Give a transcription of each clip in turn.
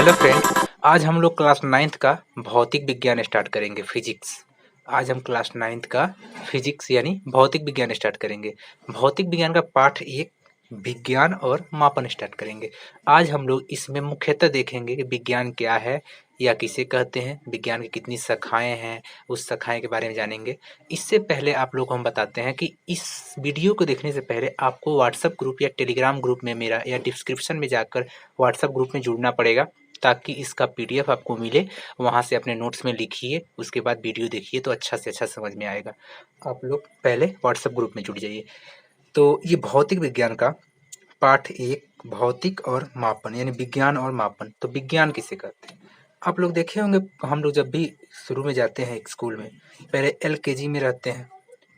Hello friend. आज हम लोग क्लास नाइन्थ का भौतिक विज्ञान स्टार्ट करेंगे, फिजिक्स। आज हम क्लास नाइन्थ का फिजिक्स यानी भौतिक विज्ञान स्टार्ट करेंगे। भौतिक विज्ञान का पाठ एक विज्ञान और मापन स्टार्ट करेंगे। आज हम लोग इसमें मुख्यतः देखेंगे कि विज्ञान क्या है या किसे कहते हैं, विज्ञान की कितनी शाखाएं हैं, उस शाखाएं के बारे में जानेंगे। इससे पहले आप लोग को हम बताते हैं कि इस वीडियो को देखने से पहले आपको व्हाट्सएप ग्रुप या टेलीग्राम ग्रुप में मेरा या डिस्क्रिप्शन में जाकर व्हाट्सएप ग्रुप में जुड़ना पड़ेगा, ताकि इसका पीडीएफ आपको मिले। वहाँ से अपने नोट्स में लिखिए, उसके बाद वीडियो देखिए तो अच्छा से अच्छा समझ में आएगा। आप लोग पहले व्हाट्सएप ग्रुप में जुड़ जाइए। तो ये भौतिक विज्ञान का पाठ एक, भौतिक और मापन यानी विज्ञान और मापन। तो विज्ञान किसे कहते हैं? आप लोग देखे होंगे, हम लोग जब भी शुरू में जाते हैं एक स्कूल में, पहले एलकेजी में रहते हैं,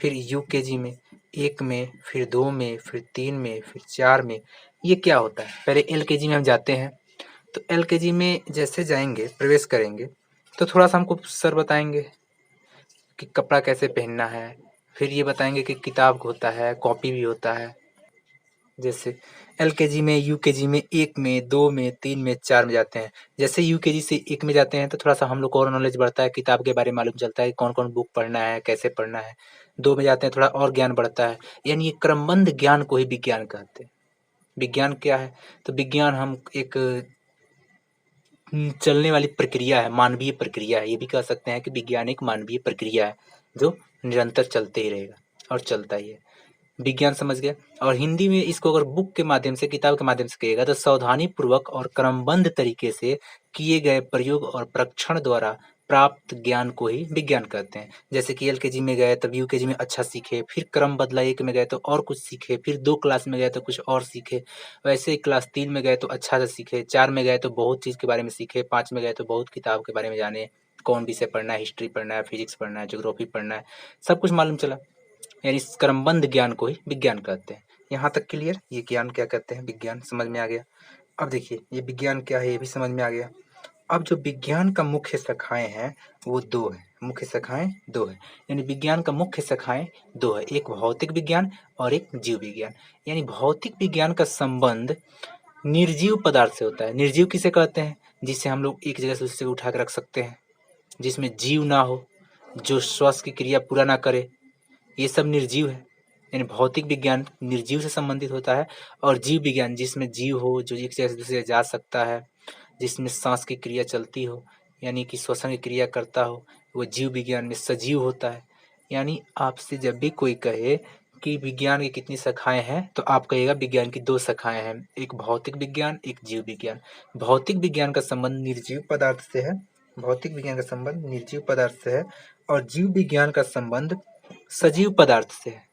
फिर यूकेजी में, एक में, फिर दो में, फिर तीन में, फिर चार में। ये क्या होता है? पहले एलकेजी में हम जाते हैं, तो एलकेजी में जैसे जाएंगे, प्रवेश करेंगे, तो थोड़ा सा हमको सर बताएंगे कि कपड़ा कैसे पहनना है। फिर ये बताएंगे कि किताब होता है, कॉपी भी होता है। जैसे एलकेजी में, यूकेजी में, एक में, दो में, तीन में, चार में जाते हैं। जैसे यूकेजी से एक में जाते हैं तो थोड़ा सा हम लोग को और नॉलेज बढ़ता है, किताब के बारे में मालूम चलता है, कौन कौन बुक पढ़ना है, कैसे पढ़ना है। दो में जाते हैं, थोड़ा और ज्ञान बढ़ता है। यानी ये क्रमबद्ध ज्ञान को ही विज्ञान कहते हैं। विज्ञान क्या है? तो विज्ञान हम एक चलने वाली प्रक्रिया है, मानवीय प्रक्रिया है। ये भी कह सकते हैं कि विज्ञान एक मानवीय प्रक्रिया है जो निरंतर चलते ही रहेगा और चलता ही है। विज्ञान समझ गए। और हिंदी में इसको अगर बुक के माध्यम से, किताब के माध्यम से कहिएगा तो सावधानी पूर्वक और क्रमबद्ध तरीके से किए गए प्रयोग और परीक्षण द्वारा प्राप्त ज्ञान को ही विज्ञान कहते हैं। जैसे कि एलकेजी में गए तब यूकेजी में अच्छा सीखे, फिर क्रम बदला, एक में गए तो और कुछ सीखे, फिर दो क्लास में गए तो कुछ और सीखे, वैसे ही क्लास तीन में गए तो अच्छा से सीखे, चार में गए तो बहुत चीज़ के बारे में सीखे, पाँच में गए तो बहुत किताब के बारे में जाने, कौन विषय पढ़ना है, हिस्ट्री पढ़ना है, फिजिक्स पढ़ना है, ज्योग्राफी पढ़ना है, सब कुछ मालूम चला। यानी इस क्रमबद्ध ज्ञान को ही विज्ञान कहते हैं। यहाँ तक क्लियर? ये ज्ञान क्या कहते हैं, विज्ञान समझ में आ गया। अब देखिए ये विज्ञान क्या है, ये भी समझ में आ गया। अब जो विज्ञान का मुख्य शाखाएं हैं वो दो है। मुख्य शाखाएं दो है, यानी विज्ञान का मुख्य शाखाएं दो है, एक भौतिक विज्ञान और एक जीव विज्ञान। यानी भौतिक विज्ञान का संबंध निर्जीव पदार्थ से होता है। निर्जीव किसे कहते हैं? जिसे हम लोग एक जगह से दूसरी जगह उठा कर रख सकते हैं, जिसमें जीव ना हो, जो श्वास की क्रिया पूरा ना करे, ये सब निर्जीव है। यानी भौतिक विज्ञान निर्जीव से संबंधित होता है। और जीव विज्ञान जिसमें जीव हो, जो एक जगह से दूसरी जगह जा सकता है, जिसमें सांस की क्रिया चलती हो, यानी कि श्वसन की क्रिया करता हो, वो जीव विज्ञान में सजीव होता है। यानी आपसे जब भी कोई कहे कि विज्ञान की कितनी शाखाएं हैं, तो आप कहिएगा विज्ञान की दो शाखाएं हैं, एक भौतिक विज्ञान, एक जीव विज्ञान। भौतिक विज्ञान का संबंध निर्जीव पदार्थ से है, भौतिक विज्ञान का संबंध निर्जीव पदार्थ से है, और जीव विज्ञान का संबंध सजीव पदार्थ से है।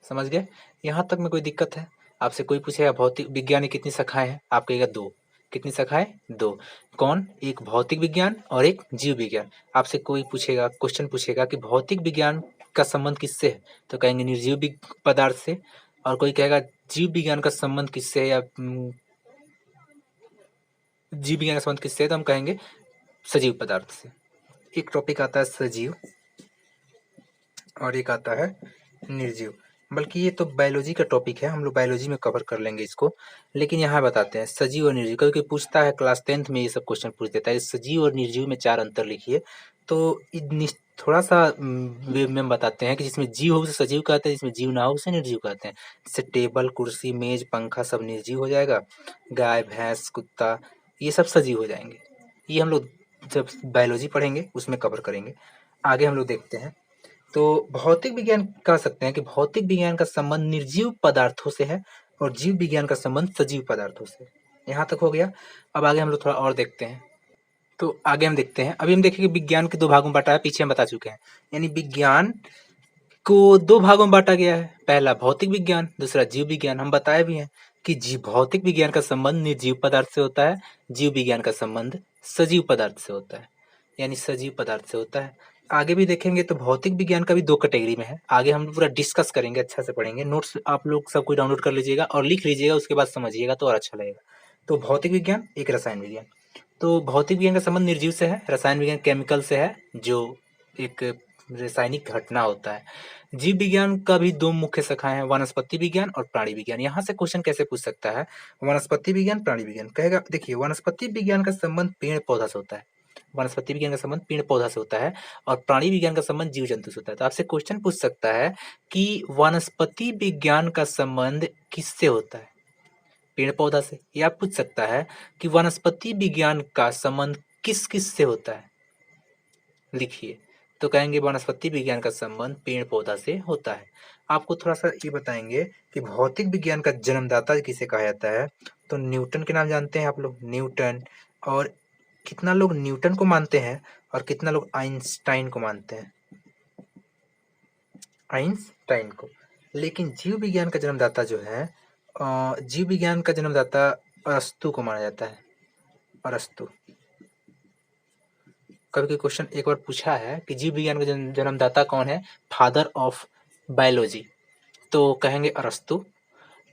समझ गए? यहाँ तक में कोई दिक्कत है? आपसे कोई पूछेगा भौतिक विज्ञान की कितनी शाखाएं हैं, आप कहिएगा दो। कितनी शाखाएं? दो। कौन? एक भौतिक विज्ञान और एक जीव विज्ञान। आपसे कोई पूछेगा, क्वेश्चन पूछेगा कि भौतिक विज्ञान का संबंध किससे है, तो कहेंगे निर्जीव पदार्थ से। और कोई कहेगा जीव विज्ञान का संबंध किससे है, या जीव विज्ञान का संबंध किससे है, तो हम कहेंगे सजीव पदार्थ से। एक टॉपिक आता है सजीव और एक आता है निर्जीव। बल्कि ये तो बायोलॉजी का टॉपिक है, हम लोग बायोलॉजी में कवर कर लेंगे इसको। लेकिन यहाँ बताते हैं सजीव और निर्जीव, क्योंकि पूछता है क्लास 10th में, ये सब क्वेश्चन पूछ देता है। सजीव और निर्जीव में चार अंतर लिखिए। तो थोड़ा सा वे में बताते हैं कि जिसमें जीव हो उसे सजीव कहते हैं, जिसमें जीव ना हो उसे निर्जीव कहते हैं। जैसे टेबल, कुर्सी, मेज, पंखा सब निर्जीव हो जाएगा। गाय, भैंस, कुत्ता, ये सब सजीव हो जाएंगे। ये हम लोग जब बायोलॉजी पढ़ेंगे उसमें कवर करेंगे। आगे हम लोग देखते हैं। तो भौतिक विज्ञान कह सकते हैं कि भौतिक विज्ञान का संबंध निर्जीव पदार्थों से है और जीव विज्ञान का संबंध सजीव पदार्थों से। यहाँ तक हो गया। अब आगे हम लोग थोड़ा और देखते हैं। तो आगे हम देखते हैं, अभी हम देखेंगे विज्ञान के दो भागों में बांटा है, पीछे हम बता चुके हैं। यानी विज्ञान को दो भागों में बांटा गया है, पहला भौतिक विज्ञान, दूसरा जीव विज्ञान। हम बताए भी हैं कि भौतिक विज्ञान का संबंध निर्जीव पदार्थ से होता है, जीव विज्ञान का संबंध सजीव पदार्थ से होता है, यानी सजीव पदार्थ से होता है। आगे भी देखेंगे तो भौतिक विज्ञान का भी दो कैटेगरी में है। आगे हम पूरा डिस्कस करेंगे, अच्छा से पढ़ेंगे। नोट्स आप लोग सब कुछ डाउनलोड कर लीजिएगा और लिख लीजिएगा, उसके बाद समझिएगा तो और अच्छा लगेगा। तो भौतिक विज्ञान, एक रसायन विज्ञान। तो भौतिक विज्ञान का संबंध निर्जीव से है, रसायन विज्ञान केमिकल से है, जो एक रासायनिक घटना होता है। जीव विज्ञान का भी दो मुख्य शाखाएं हैं, वनस्पति विज्ञान और प्राणी विज्ञान। यहाँ से क्वेश्चन कैसे पूछ सकता है, वनस्पति विज्ञान प्राणी विज्ञान कहेगा। देखिए, वनस्पति विज्ञान का संबंध पेड़ पौधा से होता है, वनस्पति विज्ञान का संबंध पेड़ पौधा से होता है, और प्राणी विज्ञान का संबंध जीव जंतु से होता है। तो आपसे क्वेश्चन पूछ सकता है कि वनस्पति विज्ञान का संबंध किससे होता है, पेड़ पौधा से, या पूछ सकता है कि वनस्पति विज्ञान का संबंध किस किस से होता है, लिखिए। तो कहेंगे वनस्पति विज्ञान का संबंध पेड़ पौधा से होता है। आपको थोड़ा सा ये बताएंगे कि भौतिक विज्ञान का जन्मदाता किसे कहा जाता है। तो न्यूटन के नाम जानते हैं आप लोग, न्यूटन। और कितना लोग न्यूटन को मानते हैं और कितना लोग आइंस्टाइन को मानते हैं, आइंस्टाइन को। लेकिन जीव विज्ञान का जन्मदाता जो है, जीव विज्ञान का जन्मदाता अरस्तु को माना जाता है, अरस्तु। कभी कोई क्वेश्चन एक बार पूछा है कि जीव विज्ञान का जन्मदाता कौन है, फादर ऑफ बायोलॉजी, तो कहेंगे अरस्तु।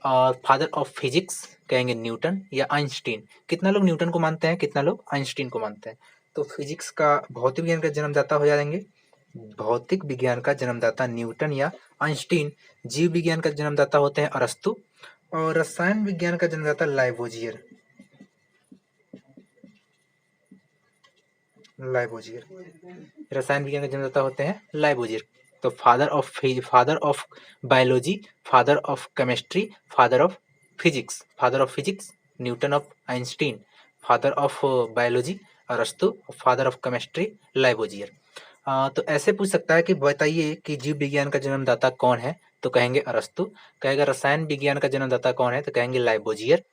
और फादर ऑफ फिजिक्स कहेंगे न्यूटन या आइंस्टीन। कितना लोग न्यूटन को मानते हैं, कितना लोग आइंस्टीन को मानते हैं। तो फिजिक्स का, भौतिक विज्ञान का जन्मदाता हो जाएंगे, भौतिक विज्ञान का जन्मदाता न्यूटन या आइंस्टीन। जीव विज्ञान का जन्मदाता होते हैं अरस्तु। और रसायन विज्ञान का जन्मदाता लाइवोजियर, लाइवोजियर। रसायन विज्ञान के जन्मदाता होते हैं लाइवोजियर। तो father of biology, father of chemistry, father of physics Newton of Einstein, father of biology अरस्तु, फादर ऑफ केमिस्ट्री लाइवोजियर। तो ऐसे पूछ सकता है कि बताइए कि जीव विज्ञान का जन्मदाता कौन है, तो कहेंगे अरस्तु। कहेगा रसायन विज्ञान का जन्मदाता कौन है, तो कहेंगे लाइवोजियर।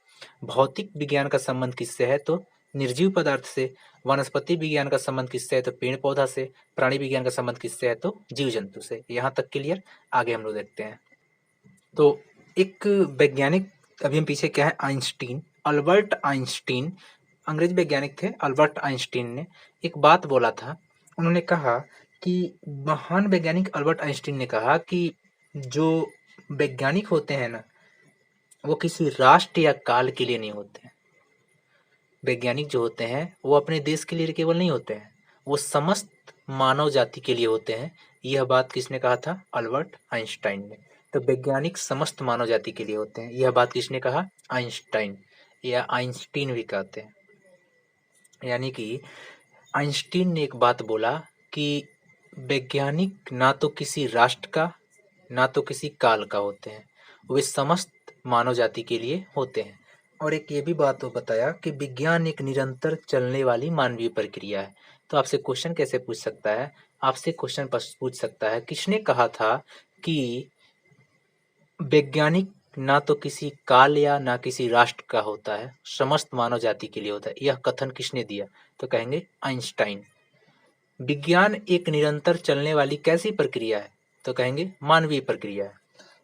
भौतिक विज्ञान का संबंध किससे है, तो निर्जीव पदार्थ से। वनस्पति विज्ञान का संबंध किससे है, तो पेड़ पौधा से। प्राणी विज्ञान का संबंध किससे है, तो जीव जंतु से। यहाँ तक क्लियर। आगे हम लोग देखते हैं। तो एक वैज्ञानिक, अभी हम पीछे क्या है, आइंस्टीन, अल्बर्ट आइंस्टीन, अंग्रेज वैज्ञानिक थे। अल्बर्ट आइंस्टीन ने एक बात बोला था। उन्होंने कहा कि महान वैज्ञानिक अल्बर्ट आइंस्टीन ने कहा कि जो वैज्ञानिक होते हैं ना, वो किसी राष्ट्र या काल के लिए नहीं होते हैं। वैज्ञानिक जो होते हैं वो अपने देश के लिए केवल नहीं होते हैं, वो समस्त मानव जाति के लिए होते हैं। यह बात किसने कहा था, अल्बर्ट आइंस्टाइन ने। तो वैज्ञानिक समस्त मानव जाति के लिए होते हैं, यह बात किसने कहा, आइंस्टाइन, या आइंस्टीन भी कहते हैं। यानी कि आइंस्टीन ने एक बात बोला कि वैज्ञानिक ना तो किसी राष्ट्र का ना तो किसी काल का होते हैं, वे समस्त मानव जाति के लिए होते हैं। और एक ये भी बात वो बताया कि विज्ञान एक निरंतर चलने वाली मानवीय प्रक्रिया है। तो आपसे क्वेश्चन कैसे पूछ सकता है, आपसे क्वेश्चन पूछ सकता है किसने कहा था कि वैज्ञानिक ना तो किसी काल या ना किसी राष्ट्र का होता है, समस्त मानव जाति के लिए होता है। यह कथन किसने दिया, तो कहेंगे आइंस्टाइन। विज्ञान एक निरंतर चलने वाली कैसी प्रक्रिया है, तो कहेंगे मानवीय प्रक्रिया है।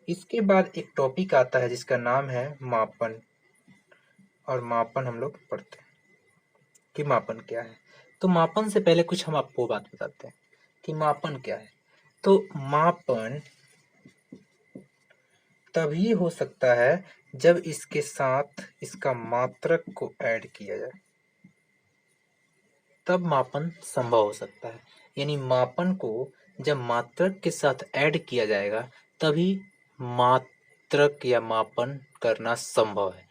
इसके बाद एक टॉपिक आता है जिसका नाम है मापन। और मापन हम लोग पढ़ते हैं कि मापन क्या है। तो मापन से पहले कुछ हम आपको बात बताते हैं कि मापन क्या है। तो मापन तभी हो सकता है जब इसके साथ इसका मात्रक को ऐड किया जाए, तब मापन संभव हो सकता है। यानी मापन को जब मात्रक के साथ ऐड किया जाएगा तभी मात्रक या मापन करना संभव है।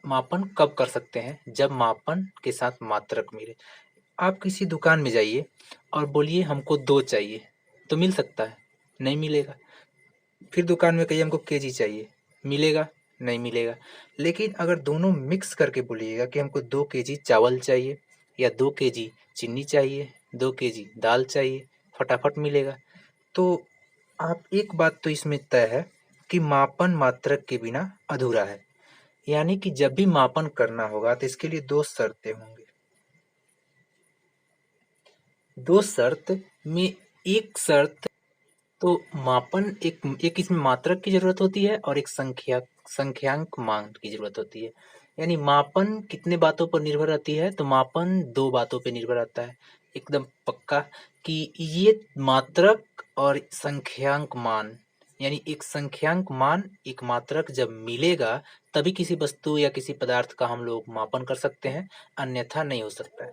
मापन कब कर सकते हैं, जब मापन के साथ मात्रक मिले। आप किसी दुकान में जाइए और बोलिए हमको 2 चाहिए, तो मिल सकता है, नहीं मिलेगा। फिर दुकान में कहिए हमको केजी चाहिए, मिलेगा, नहीं मिलेगा। लेकिन अगर दोनों मिक्स करके बोलिएगा कि हमको 2 केजी चावल चाहिए या 2 केजी चीनी चाहिए, 2 केजी दाल चाहिए, फटाफट मिलेगा। तो आप एक बात तो इसमें तय है कि मापन मात्रक के बिना अधूरा है। यानी कि जब भी मापन करना होगा तो इसके लिए 2 शर्तें होंगी। 2 शर्त में एक शर्त, तो मापन एक इसमें मात्रक की जरूरत होती है और एक संख्यांक मान की जरूरत होती है। यानी मापन कितने बातों पर निर्भर रहती है, तो मापन 2 बातों पर निर्भर रहता है एकदम पक्का, कि ये मात्रक और संख्यांक मान, यानी एक संख्यांक मान एक मात्रक जब मिलेगा तभी किसी वस्तु या किसी पदार्थ का हम लोग मापन कर सकते हैं, अन्यथा नहीं हो सकता है।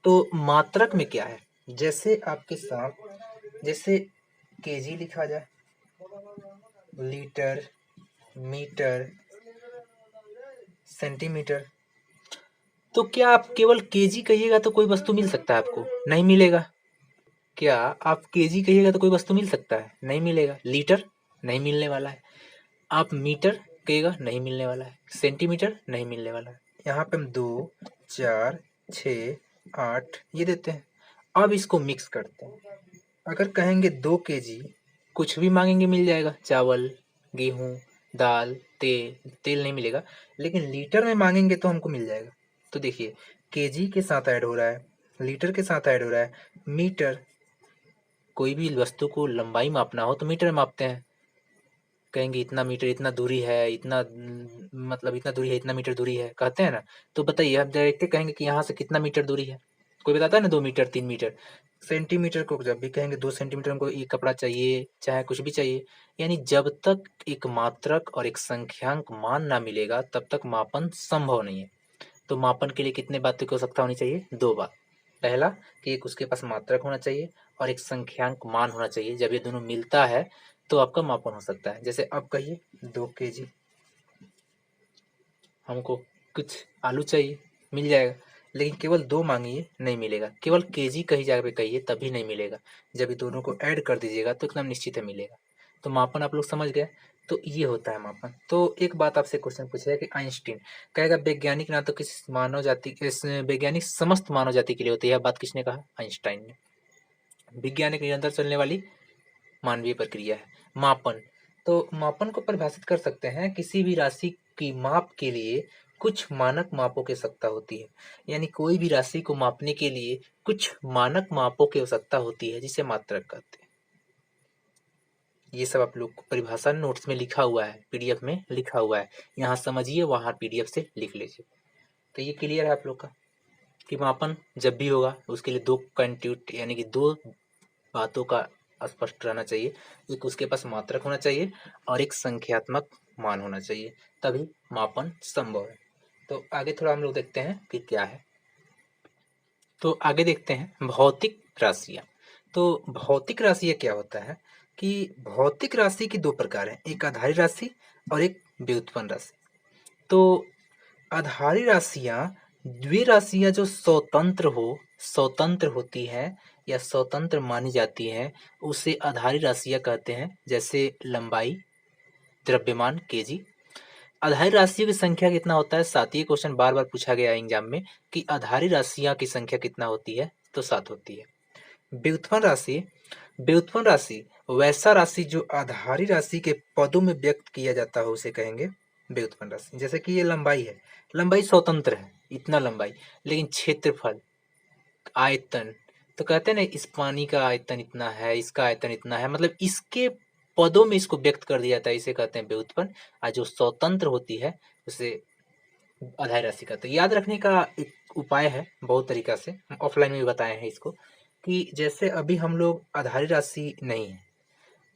तो मात्रक में क्या है, जैसे आपके साथ जैसे केजी लिखा जाए, लीटर, मीटर, सेंटीमीटर। तो क्या आप केवल केजी कहिएगा तो कोई वस्तु मिल सकता है आपको? नहीं मिलेगा। क्या आप केजी कहिएगा तो कोई वस्तु मिल सकता है? नहीं मिलेगा। लीटर नहीं मिलने वाला है। आप मीटर कहिएगा, नहीं मिलने वाला है। सेंटीमीटर नहीं मिलने वाला है। यहाँ पे हम 2, 4, 6, 8 ये देते हैं। अब इसको मिक्स करते हैं। अगर कहेंगे 2 केजी, कुछ भी मांगेंगे मिल जाएगा, चावल, गेहूं, दाल, तेल। तेल नहीं मिलेगा, लेकिन लीटर में मांगेंगे तो हमको मिल जाएगा। तो देखिए, केजी के साथ ऐड हो रहा है, लीटर के साथ ऐड हो रहा है, मीटर। कोई भी वस्तु को लंबाई मापना हो तो मीटर में मापते हैं। कहेंगे इतना मीटर, इतना दूरी है, इतना मतलब इतना दूरी है, इतना मीटर दूरी है, कहते हैं ना। तो बताइए, आप डायरेक्ट कहेंगे कि यहाँ से कितना मीटर दूरी है? कोई बताता है ना, 2 मीटर, 3 मीटर। सेंटीमीटर को जब भी कहेंगे 2 सेंटीमीटर हमको ये कपड़ा चाहिए, चाहे कुछ भी चाहिए। यानी जब तक एक मात्रक और एक संख्यांक मान ना मिलेगा तब तक मापन संभव नहीं है। तो मापन के लिए कितने बातों की आवश्यकता होनी चाहिए? 2 बात। पहला कि एक उसके पास मात्रक होना चाहिए और एक संख्यांक मान होना चाहिए। जब ये दोनों मिलता है तो आपका मापन हो सकता है। जैसे अब कहिए 2 केजी, हमको कुछ आलू चाहिए, मिल जाएगा। लेकिन केवल 2 मांगिए, नहीं मिलेगा। केवल केजी कहीं जगह पे कहिए तभी नहीं मिलेगा। जब ये दोनों को ऐड कर दीजिएगा तो एकदम निश्चित है मिलेगा। तो मापन आप लोग समझ गए। तो ये होता है मापन। तो एक बात आपसे क्वेश्चन पूछेगा कि आइंस्टीन कहेगा वैज्ञानिक ना तो किसी मानव जाति, इस वैज्ञानिक समस्त मानव जाति के लिए होती है। यह बात किसने कहा? आइंस्टाइन ने। विज्ञान एक निरंतर चलने वाली मानवीय प्रक्रिया है। मापन, तो मापन को परिभाषित कर सकते हैं, किसी भी राशि की माप के लिए कुछ मानक मापों की आवश्यकता होती है। यानी कोई भी राशि को मापने के लिए कुछ मानक मापों की आवश्यकता होती है, जिसे मात्रक कहते हैं। ये सब आप लोग को परिभाषा नोट्स में लिखा हुआ है, पीडीएफ में लिखा हुआ है। यहाँ समझिए, वहाँ पीडीएफ से लिख लीजिए। तो ये क्लियर है आप लोग का कि मापन जब भी होगा उसके लिए 2 कंट्यूट यानी कि 2 बातों का स्पष्ट रहना चाहिए। एक उसके पास मात्रक होना चाहिए और एक संख्यात्मक मान होना चाहिए, तभी मापन संभव है। तो आगे थोड़ा हम लोग देखते हैं कि क्या है। तो आगे देखते हैं भौतिक राशियाँ। तो भौतिक राशियाँ क्या होता है कि भौतिक राशि की 2 प्रकार हैं, एक आधारी राशि और एक व्युत्पन्न राशि। तो आधारी राशियाँ वे राशियाँ जो स्वतंत्र होती हैं या स्वतंत्र मानी जाती हैं, उसे आधारी राशियाँ कहते हैं। जैसे लंबाई, द्रव्यमान, केजी। आधारी राशियों की संख्या कितना होता है? 7। ये क्वेश्चन बार बार पूछा गया है एग्जाम में कि आधारी राशियाँ की संख्या कितना होती है? तो 7 होती है। व्युत्पन्न राशि वैसा राशि जो आधारी राशि के पदों में व्यक्त किया जाता है उसे कहेंगे व्युत्पन्न राशि। जैसे कि ये लंबाई है, लंबाई स्वतंत्र है, इतना लंबाई। लेकिन क्षेत्रफल, आयतन, तो कहते हैं ना इस पानी का आयतन इतना है, इसका आयतन इतना है, मतलब इसके पदों में इसको व्यक्त कर दिया जाता है, इसे कहते हैं व्युत्पन्न। और जो स्वतंत्र होती है उसे आधारी राशि कहते हैं। याद रखने का एक उपाय है, बहुत तरीका से हम ऑफलाइन में भी बताए हैं इसको, कि जैसे अभी हम लोग आधारी राशि नहीं है,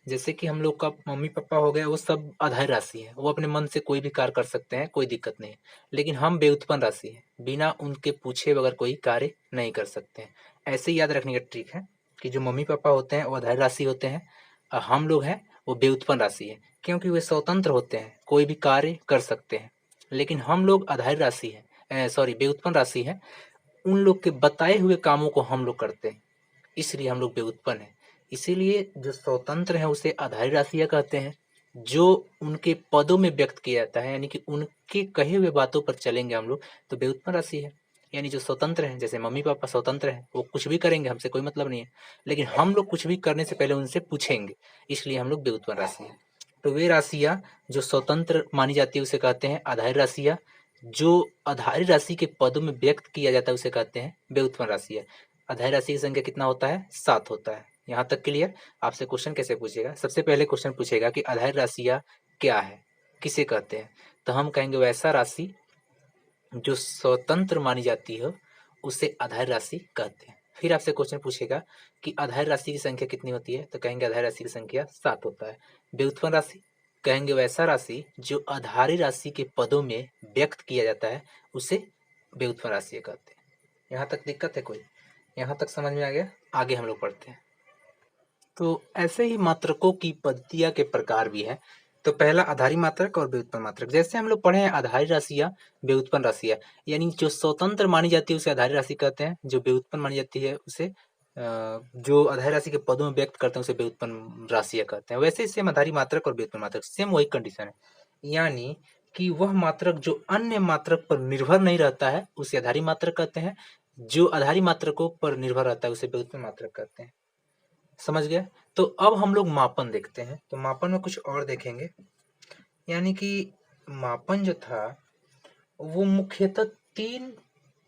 जैसे कि हम लोग का मम्मी पापा हो गए, वो सब आधारी राशि है, वो अपने मन से कोई भी कार्य कर सकते हैं, कोई दिक्कत नहीं है। लेकिन हम व्युत्पन्न राशि है, बिना उनके पूछे बगैर कोई कार्य नहीं कर सकते हैं। ऐसे ही याद रखने का ट्रिक है कि जो मम्मी पापा होते हैं वो आधारी राशि होते हैं और हम लोग हैं वो व्युत्पन्न राशि है, क्योंकि वे स्वतंत्र होते हैं, कोई भी कार्य कर सकते हैं। लेकिन हम लोग आधारी राशि है, सॉरी व्युत्पन्न राशि है, उन लोग के बताए हुए कामों को हम लोग करते हैं, इसलिए हम लोग व्युत्पन्न है। इसीलिए जो स्वतंत्र है उसे आधारी राशियाँ कहते हैं। जो उनके पदों में व्यक्त किया जाता है, यानी कि उनके कहे हुए बातों पर चलेंगे हम लोग, तो व्युत्पन्न राशि है। यानी जो स्वतंत्र है, जैसे मम्मी पापा स्वतंत्र है, वो कुछ भी करेंगे, हमसे कोई मतलब नहीं है। लेकिन हम लोग कुछ भी करने से पहले उनसे पूछेंगे, इसलिए हम लोग व्युत्पन्न राशि है। तो वे राशियाँ जो स्वतंत्र मानी जाती है उसे कहते हैं आधारी राशियाँ। जो आधारी राशि के पदों में व्यक्त किया जाता है उसे कहते हैं व्युत्पन्न राशियाँ। आधारी राशि की संख्या कितना होता है? 7 होता है। यहाँ तक क्लियर? आपसे क्वेश्चन कैसे पूछेगा? सबसे पहले क्वेश्चन पूछेगा कि आधारी राशियाँ क्या है, किसे कहते हैं? तो हम कहेंगे वैसा राशि जो स्वतंत्र मानी जाती हो उसे आधारी राशि कहते हैं। फिर आपसे क्वेश्चन पूछेगा कि आधारी राशि की संख्या कितनी होती है? तो कहेंगे आधारी राशि की संख्या 7 होता है। व्युत्पन्न राशि कहेंगे वैसा राशि जो आधारी राशि के पदों में व्यक्त किया जाता है उसे व्युत्पन्न राशि कहते हैं। यहाँ तक दिक्कत है कोई? यहाँ तक समझ में आ गया? आगे हम लोग पढ़ते हैं। तो ऐसे ही मात्रकों की पद्धतियाँ के प्रकार भी हैं। तो पहला आधारी मात्रक और व्युत्पन्न मात्रक। जैसे हम लोग पढ़े हैं आधारी राशियाँ, व्युत्पन्न राशियाँ, यानी जो स्वतंत्र मानी जाती है उसे आधारी राशि कहते हैं, जो व्युत्पन्न मानी जाती है उसे जो आधारी राशि के पदों में व्यक्त करते हैं उसे व्युत्पन्न राशियाँ कहते हैं। वैसे ही सेम आधारी मात्रक और व्युत्पन्न मात्रक सेम वही कंडीशन है, यानी कि वह मात्रक जो अन्य मात्रक पर निर्भर नहीं रहता है उसे आधारी मात्रक कहते हैं, जो आधारी मात्रकों पर निर्भर रहता है उसे व्युत्पन्न मात्रक कहते हैं। समझ गए? तो अब हम लोग मापन देखते हैं। तो मापन में कुछ और देखेंगे, यानी कि मापन जो था वो मुख्यतः 3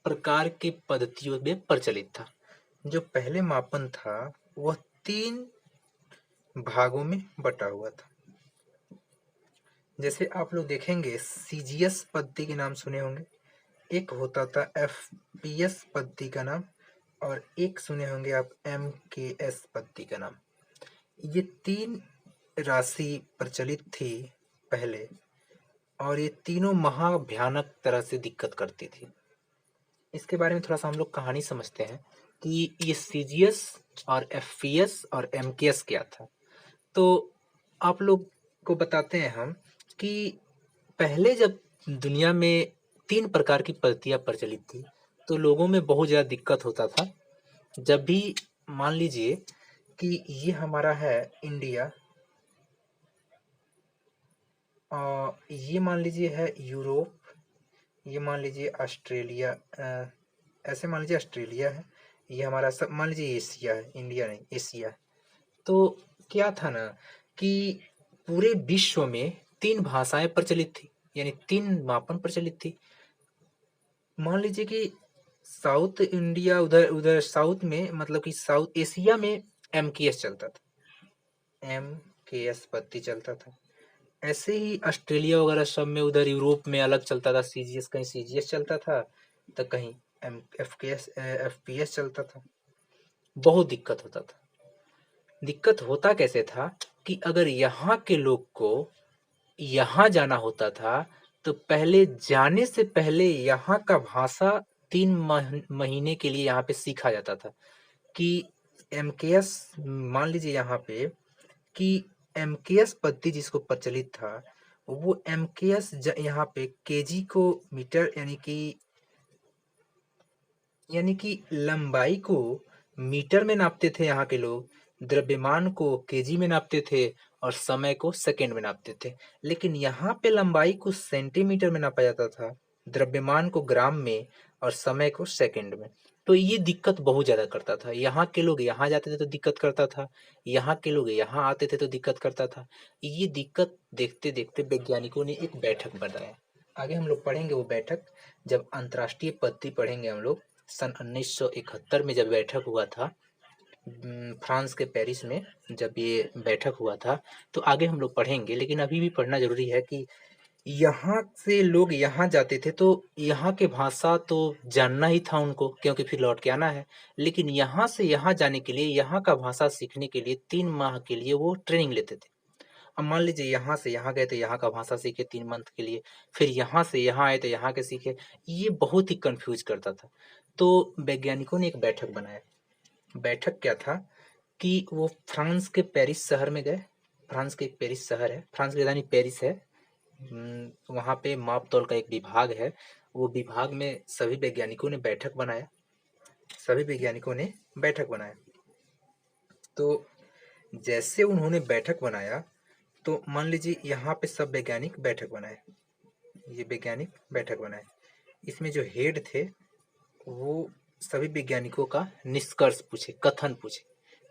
प्रकार की पद्धतियों में प्रचलित था। जो पहले मापन था वह 3 भागों में बटा हुआ था। जैसे आप लोग देखेंगे सीजीएस पद्धति के नाम सुने होंगे, एक होता था एफपीएस पद्धति का नाम, और एक सुने होंगे आप एमकेएस पद्धति का नाम। ये 3 राशि प्रचलित थी पहले, और ये तीनों महा भयानक तरह से दिक्कत करती थी। इसके बारे में थोड़ा सा हम लोग कहानी समझते हैं कि ये सीजीएस और एफपीएस और एमकेएस क्या था। तो आप लोग को बताते हैं हम कि पहले जब दुनिया में 3 प्रकार की पद्धतियाँ प्रचलित थी तो लोगों में बहुत ज़्यादा दिक्कत होता था। जब भी मान लीजिए कि ये हमारा है इंडिया, ये मान लीजिए है यूरोप, ये मान लीजिए ऑस्ट्रेलिया, ऐसे मान लीजिए ऑस्ट्रेलिया है, ये हमारा सब मान लीजिए एशिया है, इंडिया नहीं एशिया। तो क्या था ना कि पूरे विश्व में 3 भाषाएं प्रचलित थी, यानी 3 मापन प्रचलित थी। मान लीजिए कि साउथ इंडिया उधर उधर साउथ में, मतलब कि साउथ एशिया में एमकेएस चलता था, एमकेएस पद्धति चलता था। ऐसे ही ऑस्ट्रेलिया वगैरह सब में उधर यूरोप में अलग चलता था सीजीएस, कहीं सीजीएस चलता था तो कहीं एफकेएस एफपीएस चलता था। बहुत दिक्कत होता था। दिक्कत होता कैसे था कि अगर यहाँ के लोग को यहाँ जाना होता था तो पहले जाने से पहले यहाँ का भाषा 3 महीने के लिए यहाँ पे सीखा जाता था। कि एमकेएस मान लीजिए यहाँ पे कि एमकेएस पद्धति जिसको प्रचलित था वो एमकेएस यहाँ पे केजी को मीटर यानी कि लंबाई को मीटर में नापते थे यहाँ के लोग, द्रव्यमान को केजी में नापते थे और समय को सेकंड में नापते थे। लेकिन यहाँ पे लंबाई को सेंटीमीटर में नापा जाता था, द्रव्यमान को ग्राम में और समय को सेकंड में। तो ये दिक्कत बहुत ज्यादा करता था। यहाँ के लोग यहाँ जाते थे तो दिक्कत करता था, यहाँ के लोग यहाँ आते थे तो दिक्कत करता था। ये दिक्कत देखते देखते वैज्ञानिकों ने एक बैठक बनाया। आगे हम लोग पढ़ेंगे वो बैठक, जब अंतर्राष्ट्रीय पद्धति पढ़ेंगे हम लोग। सन 1971 में जब बैठक हुआ था फ्रांस के पेरिस में, जब ये बैठक हुआ था तो आगे हम लोग पढ़ेंगे। लेकिन अभी भी पढ़ना जरूरी है कि यहाँ से लोग यहाँ जाते थे तो यहाँ के भाषा तो जानना ही था उनको, क्योंकि फिर लौट के आना है। लेकिन यहाँ से यहाँ जाने के लिए, यहाँ का भाषा सीखने के लिए 3 माह के लिए वो ट्रेनिंग लेते थे। अब मान लीजिए यहाँ से यहाँ गए तो यहाँ का भाषा सीखे 3 मंथ के लिए, फिर यहाँ से यहाँ आए तो यहाँ के सीखे। ये बहुत ही कंफ्यूज करता था। तो वैज्ञानिकों ने एक बैठक बनाया। बैठक क्या था कि वो फ्रांस के पेरिस शहर में गए। फ्रांस के एक पेरिस शहर है, फ्रांस की राजधानी पेरिस है। वहाँ पे माप तौल का एक विभाग है। वो विभाग में सभी वैज्ञानिकों ने बैठक बनाया। सभी वैज्ञानिकों ने बैठक बनाया। तो जैसे उन्होंने बैठक बनाया तो मान लीजिए यहाँ पे सब वैज्ञानिक बैठक बनाए, ये वैज्ञानिक बैठक बनाए। इसमें जो हेड थे वो सभी वैज्ञानिकों का निष्कर्ष पूछे, कथन पूछे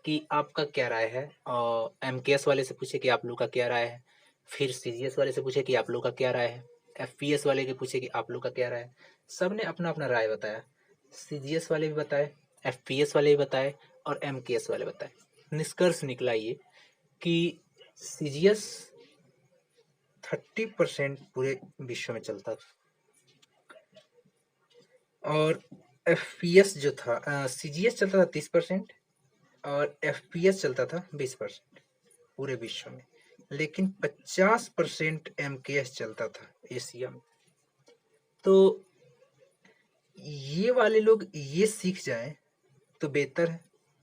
कि आपका क्या राय है। और एमकेएस वाले से पूछे कि आप लोग का क्या राय है। फिर सीजीएस वाले से पूछे कि आप लोग का क्या राय है। एफपीएस वाले के पूछे कि आप लोग का क्या राय है। सब ने अपना अपना राय बताया। सीजीएस वाले भी बताए, एफपीएस वाले भी बताए और एमकेएस वाले बताए। निष्कर्ष निकला ये कि सीजीएस 30% पूरे विश्व में चलता था, और एफपीएस जो था, सीजीएस चलता था 30% और एफपीएस चलता था 20% पूरे विश्व में। लेकिन 50% एमकेएस चलता था एशिया में। तो ये वाले लोग ये सीख जाएं तो बेहतर है,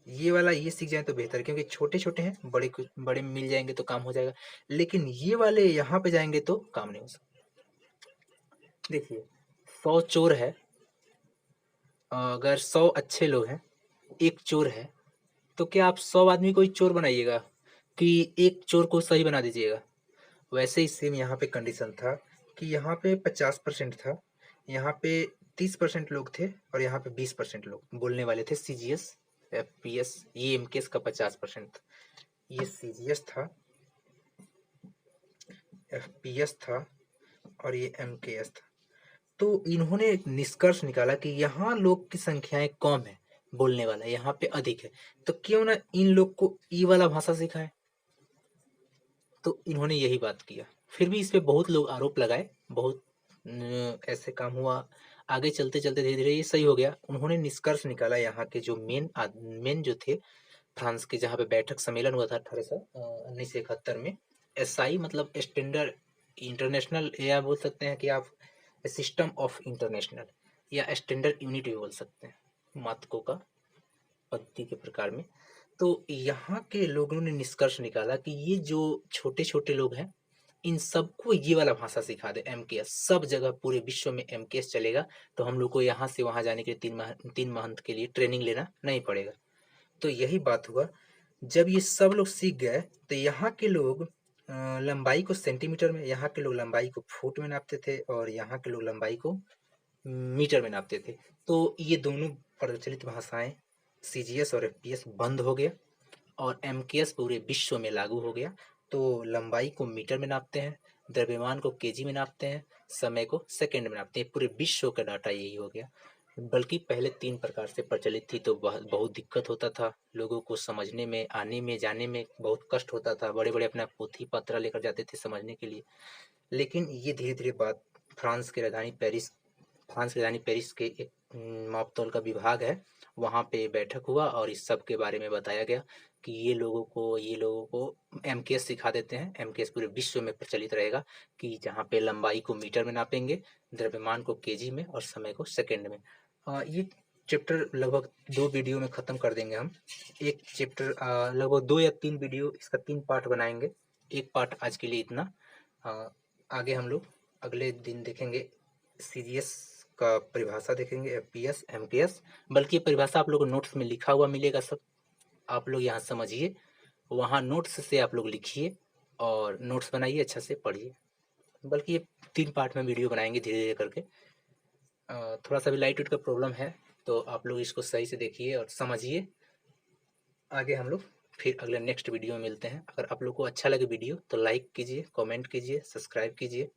ये वाला ये सीख जाए तो बेहतर है, क्योंकि छोटे-छोटे हैं, बड़े कुछ बड़े मिल जाएँगे तो काम हो जाएगा। लेकिन ये वाले यहाँ पे जाएँगे तो काम नहीं हो सकता। देखिए 100 चोर है, अगर 100 अच्छे लोग हैं, 1 चोर है, तो क्या आप 100 आदमी को ही चोर बनाइएगा कि 1 चोर को सही बना दीजिएगा? वैसे ही सेम यहाँ पे कंडीशन था कि यहाँ पे 50% था, यहाँ पे 30% लोग थे और यहाँ पे 20% लोग बोलने वाले थे सीजीएस, एफपीएस, ये एमकेएस का 50% था। ये सीजीएस था, एफपीएस था और ये एमकेएस था। तो इन्होंने एक निष्कर्ष निकाला कि यहाँ लोग की संख्याएं कम है, बोलने वाला यहाँ पे अधिक है, तो क्यों ना इन लोग को ई वाला भाषा सिखाए। तो इन्होंने यही बात किया। फिर भी इस पे बहुत लोग आरोप लगाए, बहुत ऐसे काम हुआ। आगे चलते-चलते धीरे-धीरे ये सही हो गया। उन्होंने निष्कर्ष निकाला, यहाँ के जो मेन जो थे फ्रांस के, जहाँ पे बैठक सम्मेलन हुआ था 1971 में। एसआई मतलब स्टैंडर्ड इंटरनेशनल, या बोल सकते हैं कि आप सिस्टम ऑफ इंटरनेशनल, या स्टैंडर्ड यूनिट भी बोल सकते हैं मातकों का पद्धति के प्रकार में। तो यहाँ के लोगों ने निष्कर्ष निकाला कि ये जो छोटे-छोटे लोग हैं, इन सबको ये वाला भाषा सिखा दे, एमकेएस। सब जगह पूरे विश्व में एमकेएस चलेगा, तो हम लोग को यहाँ से वहाँ जाने के लिए 3 मंथ के लिए ट्रेनिंग लेना नहीं पड़ेगा। तो यही बात हुआ। जब ये सब लोग सीख गए, तो यहाँ के लोग लंबाई को सेंटीमीटर में, यहाँ के लोग लंबाई को फुट में नापते थे और यहाँ के लोग लंबाई को मीटर में नापते थे। तो ये दोनों प्रचलित भाषाएं सीजीएस और एफपीएस बंद हो गया और एमकेएस पूरे विश्व में लागू हो गया। तो लंबाई को मीटर में नापते हैं, द्रव्यमान को केजी में नापते हैं, समय को सेकंड में नापते हैं। पूरे विश्व का डाटा यही हो गया। बल्कि पहले 3 प्रकार से प्रचलित थी, तो बहुत दिक्कत होता था लोगों को समझने में, आने में, जाने में बहुत कष्ट होता था। बड़े-बड़े अपना पोथी पत्र लेकर जाते थे समझने के लिए। लेकिन ये धीरे-धीरे बात फ्रांस की राजधानी पेरिस, के एक मापतौल का विभाग है, वहाँ पे बैठक हुआ और इस सब के बारे में बताया गया कि ये लोगों को एमकेएस सिखा देते हैं। एमकेएस पूरे विश्व में प्रचलित रहेगा कि जहाँ पे लंबाई को मीटर में नापेंगे, द्रव्यमान को केजी में और समय को सेकंड में। ये चैप्टर लगभग 2 वीडियो में ख़त्म कर देंगे हम। एक चैप्टर लगभग 2 या 3 वीडियो, इसका 3 पार्ट बनाएंगे। एक पार्ट आज के लिए इतना। आगे हम लोग अगले दिन देखेंगे सीजीएस का परिभाषा देखेंगे, एफपीएस, एमकेएस। बल्कि परिभाषा आप लोगों को नोट्स में लिखा हुआ मिलेगा सब, आप लोग यहाँ समझिए, वहाँ नोट्स से आप लोग लिखिए और नोट्स बनाइए, अच्छा से पढ़िए। बल्कि ये 3 पार्ट में वीडियो बनाएंगे धीरे-धीरे करके। थोड़ा सा भी लाइट वेट का प्रॉब्लम है, तो आप लोग इसको सही से देखिए और समझिए। आगे हम लोग फिर अगले नेक्स्ट वीडियो में मिलते हैं। अगर आप लोग को अच्छा लगे वीडियो तो लाइक कीजिए, कमेंट कीजिए, सब्सक्राइब कीजिए।